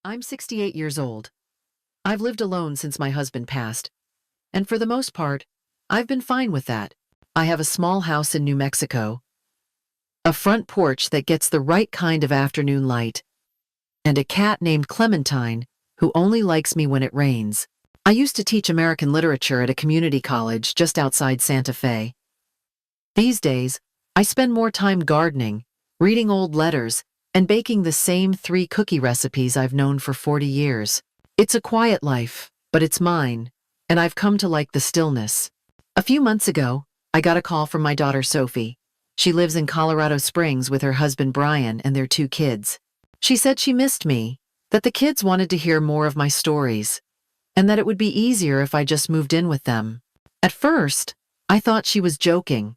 I'm 68 years old. I've lived alone since my husband passed, and for the most part, I've been fine with that. I have a small house in New Mexico, a front porch that gets the right kind of afternoon light, and a cat named Clementine who only likes me when it rains. I used to teach American literature at a community college just outside Santa Fe. These days, I spend more time gardening, reading old letters, and baking the same 3 cookie recipes I've known for 40 years. It's a quiet life, but it's mine, and I've come to like the stillness. A few months ago, I got a call from my daughter Sophie. She lives in Colorado Springs with her husband Brian and their 2 kids. She said she missed me, that the kids wanted to hear more of my stories, and that it would be easier if I just moved in with them. At first, I thought she was joking.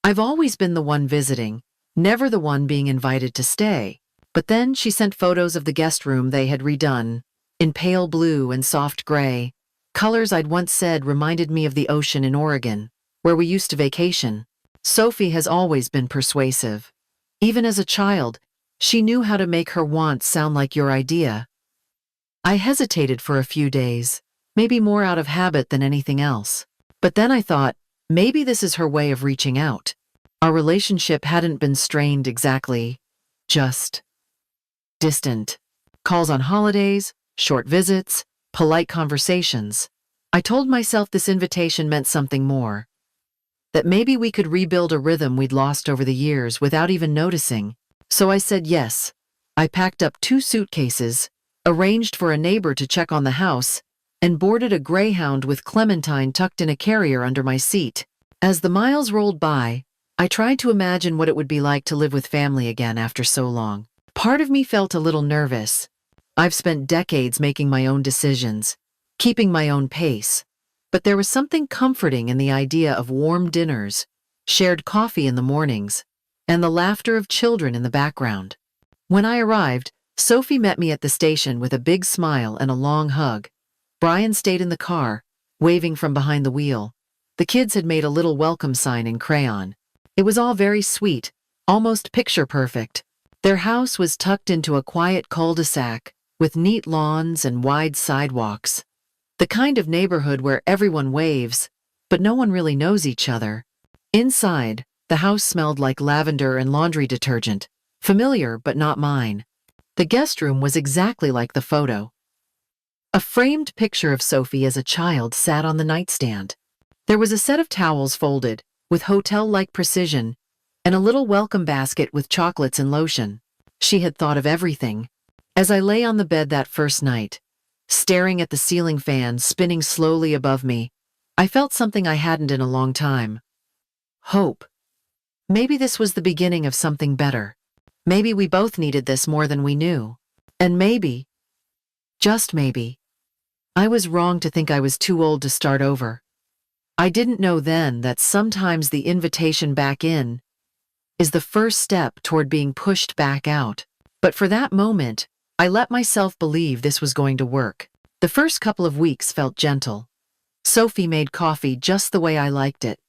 I've always been the one visiting, never the one being invited to stay. But then she sent photos of the guest room they had redone, in pale blue and soft gray, colors I'd once said reminded me of the ocean in Oregon, where we used to vacation. Sophie has always been persuasive. Even as a child, she knew how to make her wants sound like your idea. I hesitated for a few days, maybe more out of habit than anything else. But then I thought, maybe this is her way of reaching out. Our relationship hadn't been strained exactly, just distant. Calls on holidays, short visits, polite conversations. I told myself this invitation meant something more. That maybe we could rebuild a rhythm we'd lost over the years without even noticing. So I said yes. I packed up 2 suitcases, arranged for a neighbor to check on the house, and boarded a Greyhound with Clementine tucked in a carrier under my seat. As the miles rolled by, I tried to imagine what it would be like to live with family again after so long. Part of me felt a little nervous. I've spent decades making my own decisions, keeping my own pace. But there was something comforting in the idea of warm dinners, shared coffee in the mornings, and the laughter of children in the background. When I arrived, Sophie met me at the station with a big smile and a long hug. Brian stayed in the car, waving from behind the wheel. The kids had made a little welcome sign in crayon. It was all very sweet, almost picture perfect. Their house was tucked into a quiet cul-de-sac with neat lawns and wide sidewalks. The kind of neighborhood where everyone waves, but no one really knows each other. Inside, the house smelled like lavender and laundry detergent, familiar but not mine. The guest room was exactly like the photo. A framed picture of Sophie as a child sat on the nightstand. There was a set of towels folded, with hotel-like precision, and a little welcome basket with chocolates and lotion. She had thought of everything. As I lay on the bed that first night, staring at the ceiling fan spinning slowly above me, I felt something I hadn't in a long time. Hope. Maybe this was the beginning of something better. Maybe we both needed this more than we knew. And maybe, just maybe, I was wrong to think I was too old to start over. I didn't know then that sometimes the invitation back in is the first step toward being pushed back out. But for that moment, I let myself believe this was going to work. The first couple of weeks felt gentle. Sophie made coffee just the way I liked it.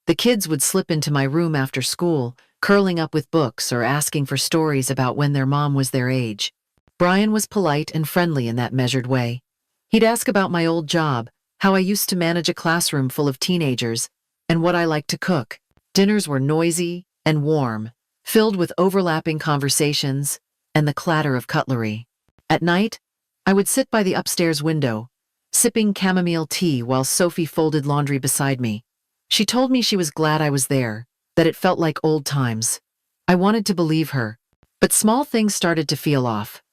The kids would slip into my room after school, curling up with books or asking for stories about when their mom was their age. Brian was polite and friendly in that measured way. He'd ask about my old job, how I used to manage a classroom full of teenagers, and what I liked to cook. Dinners were noisy and warm, filled with overlapping conversations and the clatter of cutlery. At night, I would sit by the upstairs window, sipping chamomile tea while Sophie folded laundry beside me. She told me she was glad I was there, that it felt like old times. I wanted to believe her, but small things started to feel off.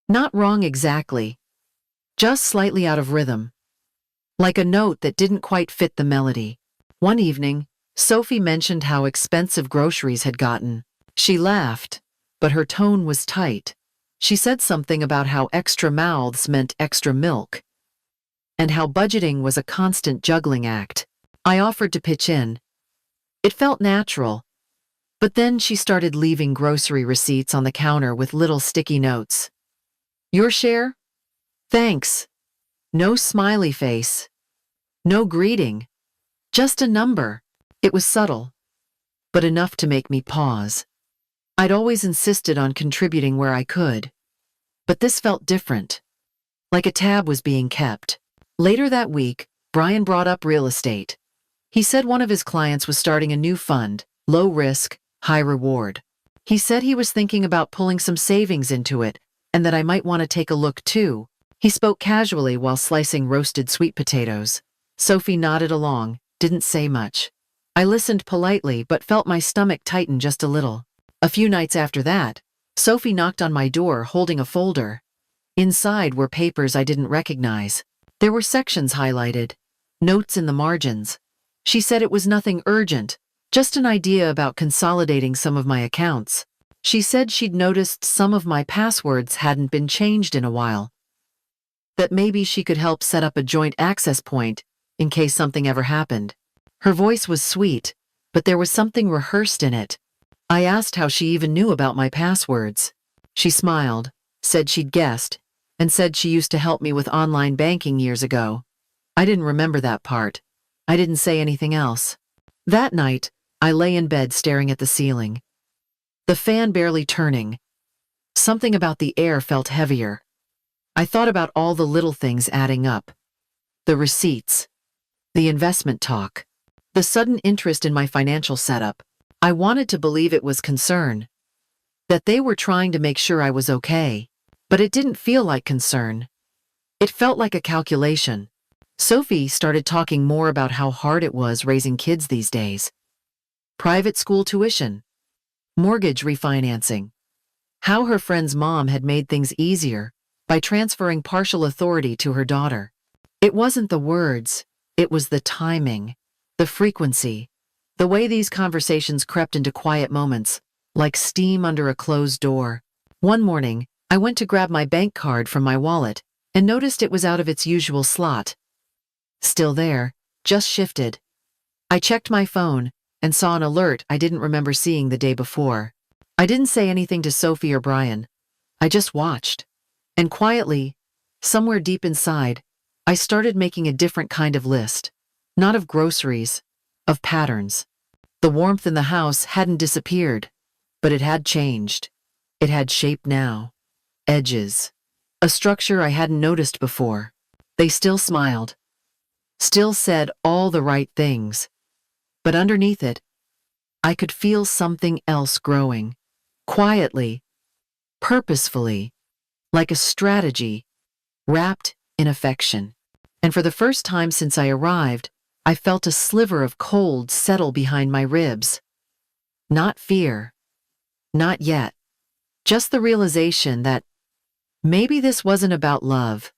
Not wrong exactly, just slightly out of rhythm. Like a note that didn't quite fit the melody. One evening, Sophie mentioned how expensive groceries had gotten. She laughed, but her tone was tight. She said something about how extra mouths meant extra milk, and how budgeting was a constant juggling act. I offered to pitch in. It felt natural, but then she started leaving grocery receipts on the counter with little sticky notes. Your share? Thanks. No smiley face. No greeting. Just a number. It was subtle, but enough to make me pause. I'd always insisted on contributing where I could. But this felt different, like a tab was being kept. Later that week, Brian brought up real estate. He said one of his clients was starting a new fund, low risk, high reward. He said he was thinking about pulling some savings into it and that I might want to take a look too. He spoke casually while slicing roasted sweet potatoes. Sophie nodded along, didn't say much. I listened politely but felt my stomach tighten just a little. A few nights after that, Sophie knocked on my door holding a folder. Inside were papers I didn't recognize. There were sections highlighted, notes in the margins. She said it was nothing urgent, just an idea about consolidating some of my accounts. She said she'd noticed some of my passwords hadn't been changed in a while. That maybe she could help set up a joint access point in case something ever happened. Her voice was sweet, but there was something rehearsed in it. I asked how she even knew about my passwords. She smiled, said she'd guessed, and said she used to help me with online banking years ago. I didn't remember that part. I didn't say anything else. That night, I lay in bed staring at the ceiling. The fan barely turning. Something about the air felt heavier. I thought about all the little things adding up. The receipts. The investment talk. The sudden interest in my financial setup. I wanted to believe it was concern. That they were trying to make sure I was okay. But it didn't feel like concern. It felt like a calculation. Sophie started talking more about how hard it was raising kids these days. Private school tuition. Mortgage refinancing. How her friend's mom had made things easier by transferring partial authority to her daughter. It wasn't the words, it was the timing, the frequency, the way these conversations crept into quiet moments, like steam under a closed door. One morning, I went to grab my bank card from my wallet and noticed it was out of its usual slot. Still there, just shifted. I checked my phone and saw an alert I didn't remember seeing the day before. I didn't say anything to Sophie or Brian. I just watched. And quietly, somewhere deep inside, I started making a different kind of list. Not of groceries, of patterns. The warmth in the house hadn't disappeared, but it had changed. It had shape now. Edges. A structure I hadn't noticed before. They still smiled. Still said all the right things. But underneath it, I could feel something else growing. Quietly. Purposefully. Like a strategy. Wrapped in affection. And for the first time since I arrived, I felt a sliver of cold settle behind my ribs. Not fear. Not yet. Just the realization that maybe this wasn't about love.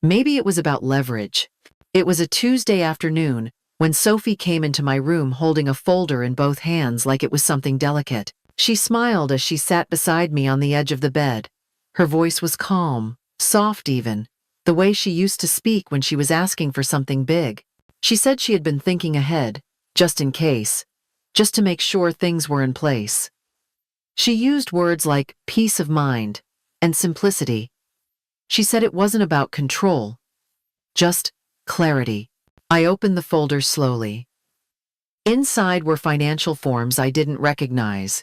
Maybe it was about leverage. It was a Tuesday afternoon when Sophie came into my room holding a folder in both hands like it was something delicate. She smiled as she sat beside me on the edge of the bed. Her voice was calm, soft even, the way she used to speak when she was asking for something big. She said she had been thinking ahead, just in case, just to make sure things were in place. She used words like peace of mind and simplicity. She said it wasn't about control, just clarity. I opened the folder slowly. Inside were financial forms I didn't recognize,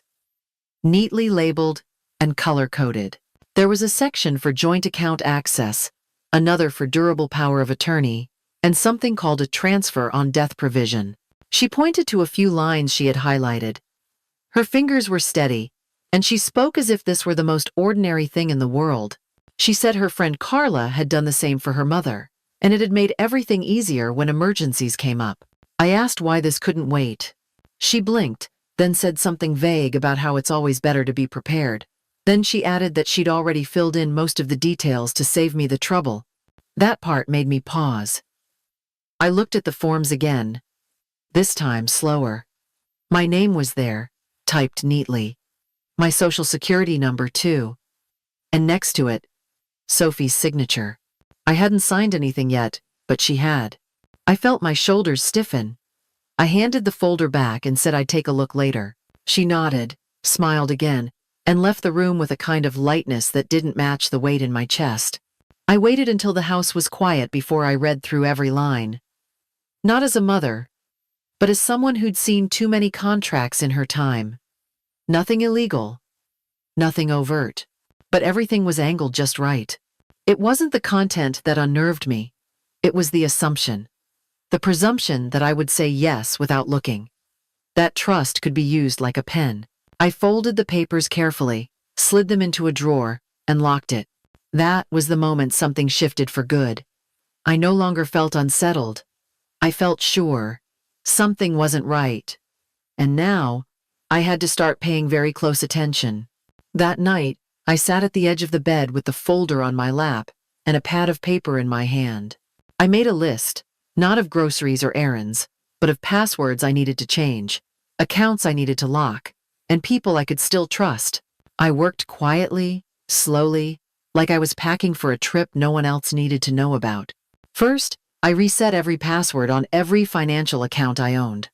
neatly labeled and color-coded. There was a section for joint account access, another for durable power of attorney, and something called a transfer on death provision. She pointed to a few lines she had highlighted. Her fingers were steady, and she spoke as if this were the most ordinary thing in the world. She said her friend Carla had done the same for her mother, and it had made everything easier when emergencies came up. I asked why this couldn't wait. She blinked, then said something vague about how it's always better to be prepared. Then she added that she'd already filled in most of the details to save me the trouble. That part made me pause. I looked at the forms again, this time slower. My name was there, typed neatly. My social security number too. And next to it, Sophie's signature. I hadn't signed anything yet, but she had. I felt my shoulders stiffen. I handed the folder back and said I'd take a look later. She nodded, smiled again, and left the room with a kind of lightness that didn't match the weight in my chest. I waited until the house was quiet before I read through every line. Not as a mother, but as someone who'd seen too many contracts in her time. Nothing illegal. Nothing overt. but everything was angled just right. It wasn't the content that unnerved me. It was the assumption. The presumption that I would say yes without looking. That trust could be used like a pen. I folded the papers carefully, slid them into a drawer, and locked it. That was the moment something shifted for good. I no longer felt unsettled. I felt sure. Something wasn't right. And now, I had to start paying very close attention. That night, I sat at the edge of the bed with the folder on my lap and a pad of paper in my hand. I made a list, not of groceries or errands, but of passwords I needed to change, accounts I needed to lock, and people I could still trust. I worked quietly, slowly, like I was packing for a trip no one else needed to know about. First, I reset every password on every financial account I owned.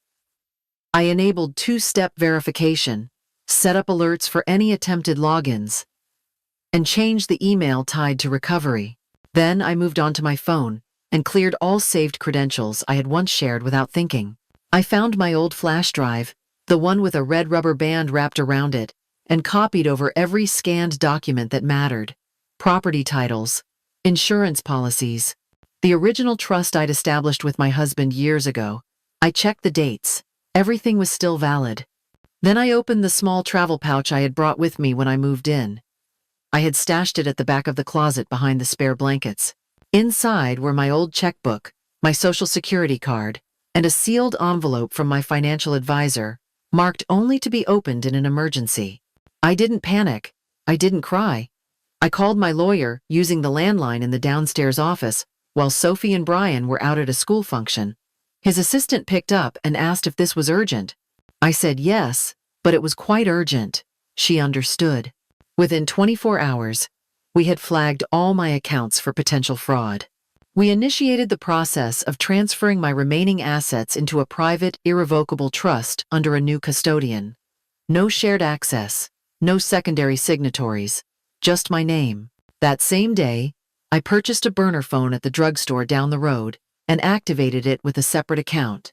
I enabled two-step verification, set up alerts for any attempted logins, and changed the email tied to recovery. Then I moved on to my phone and cleared all saved credentials I had once shared without thinking. I found my old flash drive, the one with a red rubber band wrapped around it, and copied over every scanned document that mattered. Property titles, insurance policies, the original trust I'd established with my husband years ago. I checked the dates. Everything was still valid. Then I opened the small travel pouch I had brought with me when I moved in. I had stashed it at the back of the closet behind the spare blankets. Inside were my old checkbook, my social security card, and a sealed envelope from my financial advisor, marked only to be opened in an emergency. I didn't panic. I didn't cry. I called my lawyer using the landline in the downstairs office while Sophie and Brian were out at a school function. His assistant picked up and asked if this was urgent. I said yes, but it was quite urgent. She understood. Within 24 hours, we had flagged all my accounts for potential fraud. We initiated the process of transferring my remaining assets into a private, irrevocable trust under a new custodian. No shared access, no secondary signatories, just my name. That same day, I purchased a burner phone at the drugstore down the road and activated it with a separate account.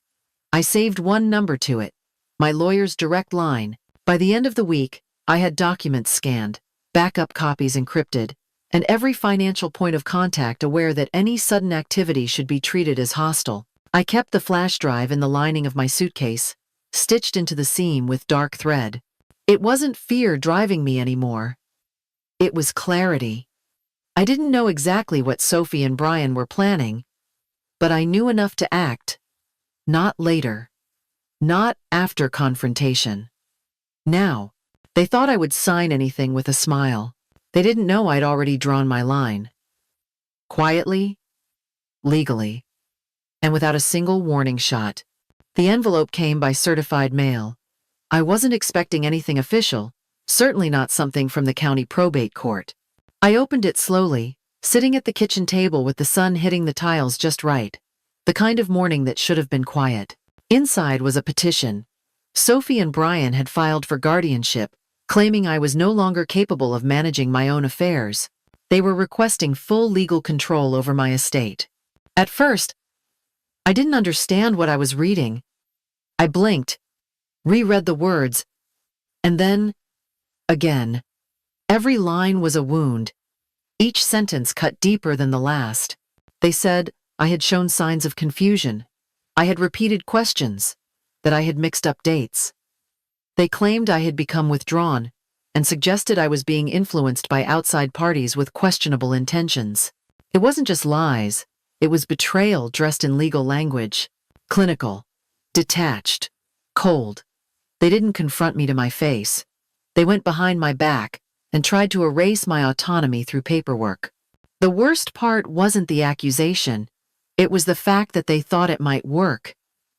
I saved one number to it, my lawyer's direct line. By the end of the week, I had documents scanned, backup copies encrypted, and every financial point of contact aware that any sudden activity should be treated as hostile. I kept the flash drive in the lining of my suitcase, stitched into the seam with dark thread. It wasn't fear driving me anymore. It was clarity. I didn't know exactly what Sophie and Brian were planning, but I knew enough to act. Not later. Not after confrontation. Now, they thought I would sign anything with a smile. They didn't know I'd already drawn my line. Quietly, legally, and without a single warning shot. The envelope came by certified mail. I wasn't expecting anything official, certainly not something from the county probate court. I opened it slowly, sitting at the kitchen table with the sun hitting the tiles just right. The kind of morning that should have been quiet. Inside was a petition. Sophie and Brian had filed for guardianship, claiming I was no longer capable of managing my own affairs. They were requesting full legal control over my estate. At first, I didn't understand what I was reading. I blinked, reread the words, and then, again. Every line was a wound. Each sentence cut deeper than the last. They said I had shown signs of confusion. I had repeated questions, that I had mixed up dates. They claimed I had become withdrawn and suggested I was being influenced by outside parties with questionable intentions. It wasn't just lies, it was betrayal dressed in legal language. Clinical, detached, cold. They didn't confront me to my face. They went behind my back and tried to erase my autonomy through paperwork. The worst part wasn't the accusation. It was the fact that they thought it might work,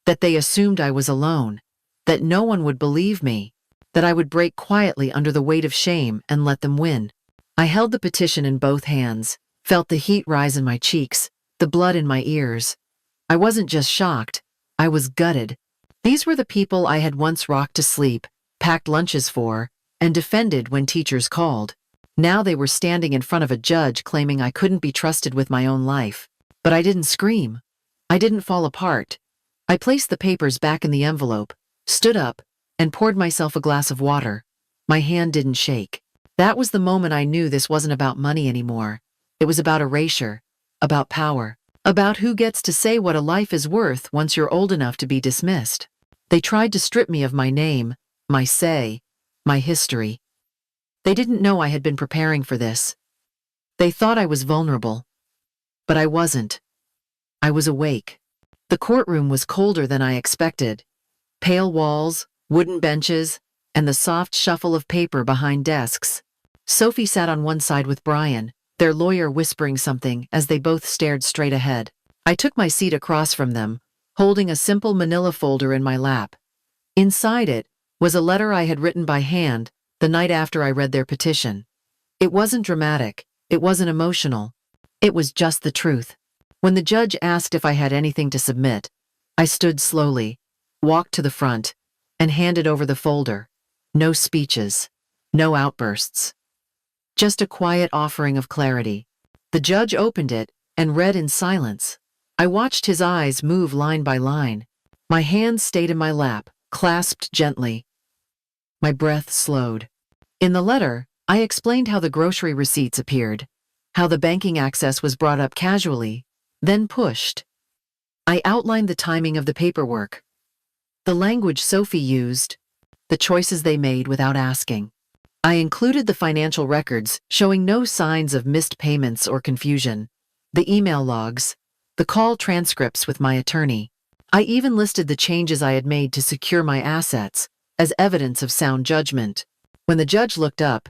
that they assumed I was alone, that no one would believe me, that I would break quietly under the weight of shame and let them win. I held the petition in both hands, felt the heat rise in my cheeks, the blood in my ears. I wasn't just shocked, I was gutted. These were the people I had once rocked to sleep, packed lunches for, and defended when teachers called. Now they were standing in front of a judge claiming I couldn't be trusted with my own life. But I didn't scream. I didn't fall apart. I placed the papers back in the envelope, stood up, and poured myself a glass of water. My hand didn't shake. That was the moment I knew this wasn't about money anymore. It was about erasure, about power, about who gets to say what a life is worth once you're old enough to be dismissed. They tried to strip me of my name, my say, my history. They didn't know I had been preparing for this. They thought I was vulnerable. But I wasn't. I was awake. The courtroom was colder than I expected. Pale walls, wooden benches, and the soft shuffle of paper behind desks. Sophie sat on one side with Brian, their lawyer whispering something as they both stared straight ahead. I took my seat across from them, holding a simple manila folder in my lap. Inside it was a letter I had written by hand the night after I read their petition. It wasn't dramatic. It wasn't emotional. It was just the truth. When the judge asked if I had anything to submit, I stood slowly, walked to the front, and handed over the folder. No speeches, no outbursts. Just a quiet offering of clarity. The judge opened it and read in silence. I watched his eyes move line by line. My hands stayed in my lap, clasped gently. My breath slowed. In the letter, I explained how the grocery receipts appeared, how the banking access was brought up casually, then pushed. I outlined the timing of the paperwork, the language Sophie used, the choices they made without asking. I included the financial records showing no signs of missed payments or confusion, the email logs, the call transcripts with my attorney. I even listed the changes I had made to secure my assets as evidence of sound judgment. When the judge looked up,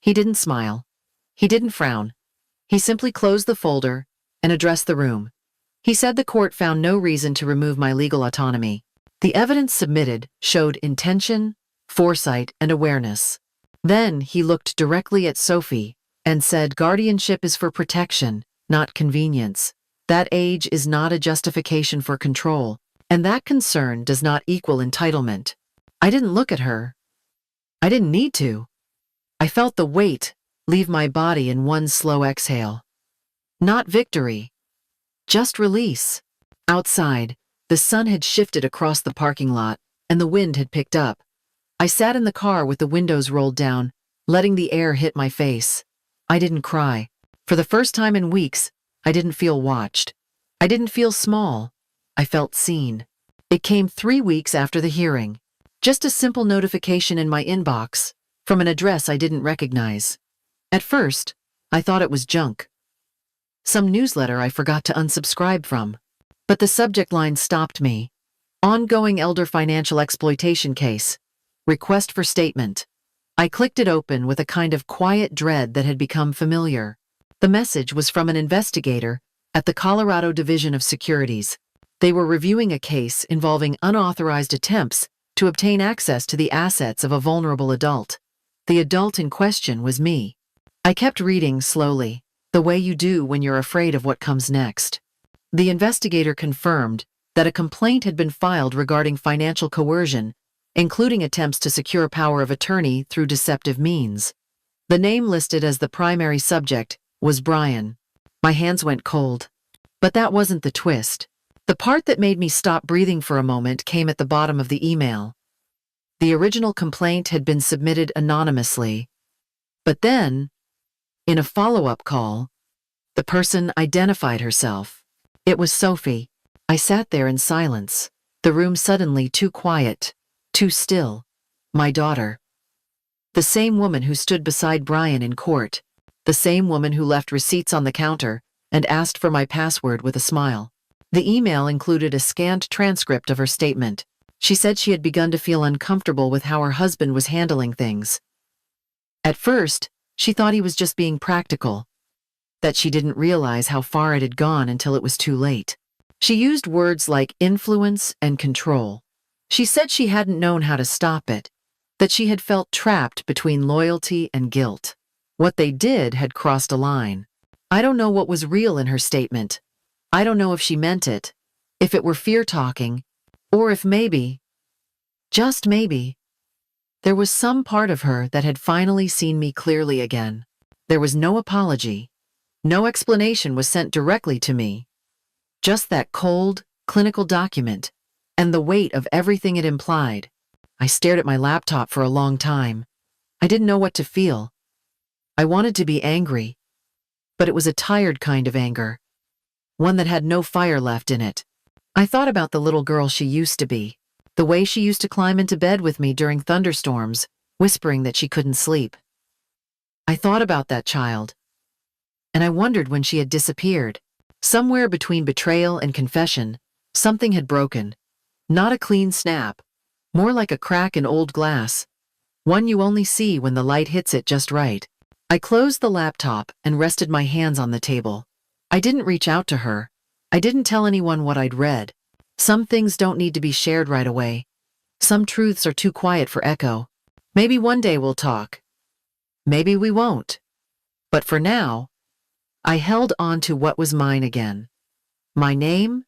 he didn't smile. He didn't frown. He simply closed the folder and addressed the room. He said the court found no reason to remove my legal autonomy. The evidence submitted showed intention, foresight, and awareness. Then he looked directly at Sophie and said, "Guardianship is for protection, not convenience. That age is not a justification for control, and that concern does not equal entitlement." I didn't look at her. I didn't need to. I felt the weight leave my body in one slow exhale. Not victory, just release. Outside, the sun had shifted across the parking lot, and the wind had picked up. I sat in the car with the windows rolled down, letting the air hit my face. I didn't cry. For the first time in weeks, I didn't feel watched. I didn't feel small. I felt seen. It came 3 weeks after the hearing. Just a simple notification in my inbox from an address I didn't recognize. At first, I thought it was junk. Some newsletter I forgot to unsubscribe from. But the subject line stopped me. Ongoing elder financial exploitation case. Request for statement. I clicked it open with a kind of quiet dread that had become familiar. The message was from an investigator at the Colorado Division of Securities. They were reviewing a case involving unauthorized attempts to obtain access to the assets of a vulnerable adult. The adult in question was me. I kept reading slowly, the way you do when you're afraid of what comes next. The investigator confirmed that a complaint had been filed regarding financial coercion, including attempts to secure power of attorney through deceptive means. The name listed as the primary subject was Brian. My hands went cold. But that wasn't the twist. The part that made me stop breathing for a moment came at the bottom of the email. The original complaint had been submitted anonymously. But then, in a follow-up call, the person identified herself. It was Sophie. I sat there in silence, the room suddenly too quiet, too still. My daughter. The same woman who stood beside Brian in court. The same woman who left receipts on the counter and asked for my password with a smile. The email included a scanned transcript of her statement. She said she had begun to feel uncomfortable with how her husband was handling things. At first, she thought he was just being practical, that she didn't realize how far it had gone until it was too late. She used words like influence and control. She said she hadn't known how to stop it, that she had felt trapped between loyalty and guilt. What they did had crossed a line. I don't know what was real in her statement. I don't know if she meant it, if it were fear talking, or if maybe, just maybe, there was some part of her that had finally seen me clearly again. There was no apology. No explanation was sent directly to me. Just that cold, clinical document, and the weight of everything it implied. I stared at my laptop for a long time. I didn't know what to feel. I wanted to be angry, but it was a tired kind of anger, one that had no fire left in it. I thought about the little girl she used to be, the way she used to climb into bed with me during thunderstorms, whispering that she couldn't sleep. I thought about that child, and I wondered when she had disappeared. Somewhere between betrayal and confession, something had broken. Not a clean snap, more like a crack in old glass, one you only see when the light hits it just right. I closed the laptop and rested my hands on the table. I didn't reach out to her. I didn't tell anyone what I'd read. Some things don't need to be shared right away. Some truths are too quiet for echo. Maybe one day we'll talk. Maybe we won't. But for now, I held on to what was mine again. My name,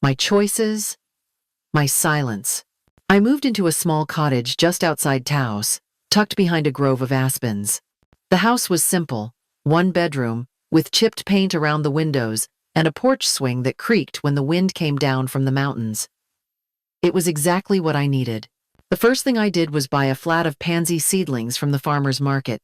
my choices, my silence. I moved into a small cottage just outside Taos, tucked behind a grove of aspens. The house was simple, one bedroom, with chipped paint around the windows and a porch swing that creaked when the wind came down from the mountains. It was exactly what I needed. The first thing I did was buy a flat of pansy seedlings from the farmer's market.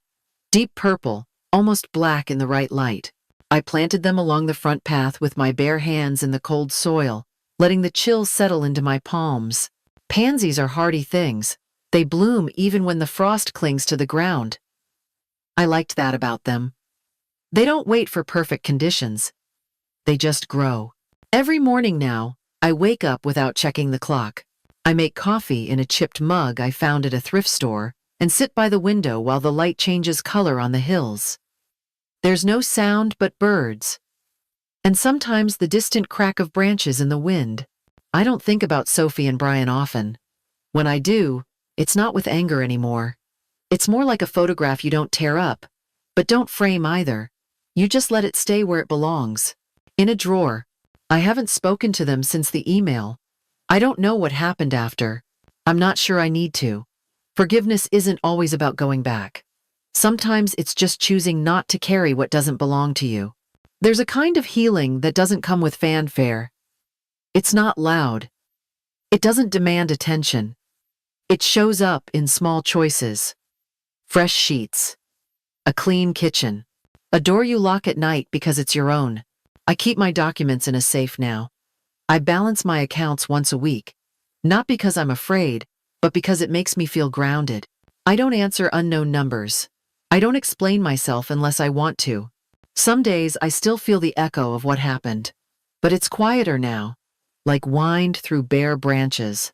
Deep purple, almost black in the right light. I planted them along the front path with my bare hands in the cold soil, letting the chill settle into my palms. Pansies are hardy things. They bloom even when the frost clings to the ground. I liked that about them. They don't wait for perfect conditions. They just grow. Every morning now, I wake up without checking the clock. I make coffee in a chipped mug I found at a thrift store and sit by the window while the light changes color on the hills. There's no sound but birds, and sometimes the distant crack of branches in the wind. I don't think about Sophie and Brian often. When I do, it's not with anger anymore. It's more like a photograph you don't tear up, but don't frame either. You just let it stay where it belongs. In a drawer. I haven't spoken to them since the email. I don't know what happened after. I'm not sure I need to. Forgiveness isn't always about going back. Sometimes it's just choosing not to carry what doesn't belong to you. There's a kind of healing that doesn't come with fanfare. It's not loud. It doesn't demand attention. It shows up in small choices. Fresh sheets. A clean kitchen. A door you lock at night because it's your own. I keep my documents in a safe now. I balance my accounts once a week. Not because I'm afraid, but because it makes me feel grounded. I don't answer unknown numbers. I don't explain myself unless I want to. Some days I still feel the echo of what happened. But it's quieter now, like wind through bare branches.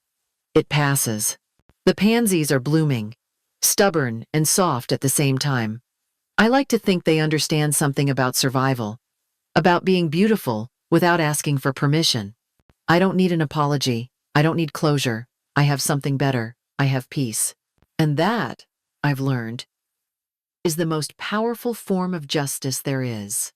It passes. The pansies are blooming, stubborn and soft at the same time. I like to think they understand something about survival, about being beautiful without asking for permission. I don't need an apology. I don't need closure. I have something better. I have peace. And that, I've learned, is the most powerful form of justice there is.